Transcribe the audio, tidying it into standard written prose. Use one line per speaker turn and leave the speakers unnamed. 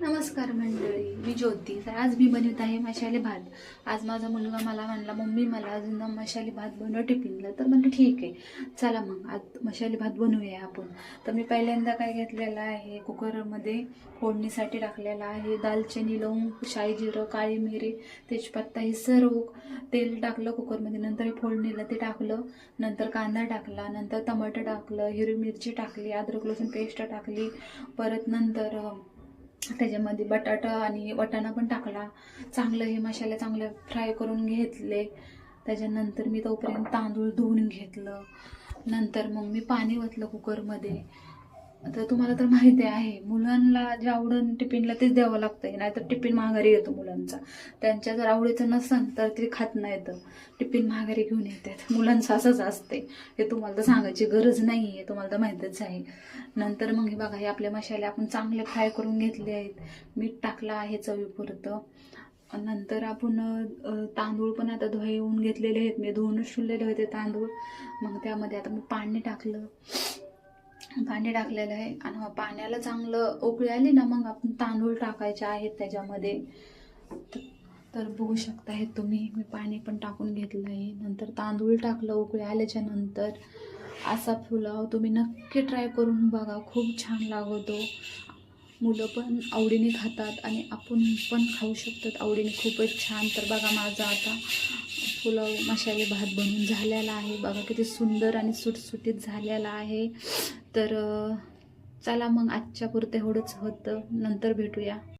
नमस्कार मंडळी, मी ज्योती. तर आज मी बनवत आहे मसाले भात. आज माझा मुलगा मला म्हणला, मम्मी मला अजून ना मसाले भात बनव टिफिनला. तर म्हणलं ठीक आहे, चला मग आज मसाले भात बनवूया आपण. तर मी पहिल्यांदा काय घेतलेलं आहे, कुकरमध्ये फोडणीसाठी टाकलेला आहे दालचिनी, लवंग, शाई जिरं, काळी मिरी, तेजपत्ता हे सर्व तेल टाकलं कुकरमध्ये. नंतर हे फोडणीला ते टाकलं, नंतर कांदा टाकला, नंतर टमाटर टाकलं, हिरवी मिरची टाकली, अद्रक लसूण पेस्ट टाकली, परत नंतर त्याच्यामध्ये बटाटा आणि वाटाणा पण टाकला. चांगलं हे मसाले चांगले फ्राय करून घेतले. त्याच्यानंतर मी तोपर्यंत तांदूळ धुवून घेतलं. नंतर मग मी पाणी ओतलं कुकरमध्ये. तर तुम्हाला तर माहिती आहे, मुलांना जे आवडून टिफिनला तेच द्यावं लागतंय, नाहीतर टिफिन माघारी येतो मुलांचा. त्यांच्या जर आवडीचं नसेल तर ते खात नाहीत, टिफिन माघारी घेऊन येतात. मुलांचं असंच असते, हे तुम्हाला तर सांगायची गरज नाही आहे, तुम्हाला तर माहीतच आहे. नंतर मग हे बघा, हे आपले मसाले आपण चांगले फ्राय करून घेतले आहेत. मीठ टाकलं आहे चवीपुरतं. नंतर आपण तांदूळ पण आता धुवून घेतलेले आहेत, मी धुवूनच ठेवलेले होते तांदूळ. मग त्यामध्ये आता मी पाणी टाकलेलं आहे. आणि पाण्याला चांगलं उकळी आली ना, मग आपण तांदूळ टाकायचे आहेत त्याच्यामध्ये. तर बघू शकता हे तुम्ही, मी पाणी पण टाकून घेतलं आहे. नंतर तांदूळ टाकलं, उकळी आल्याच्या नंतर असा पुलाव तुम्ही नक्की ट्राय करून बघा, खूप छान लागतो. मुलं पण आवडीने खातात आणि आपण पण खाऊ शकतात आवडीने, खूपच छान. तर बघा, माझा आता पुलाव मसाले भात बनून झालेला आहे. बघा किती सुंदर आणि सुटसुटीत झालेला आहे. तर चला मग आजच्या पुरते एवढंच होतं, नंतर भेटूया.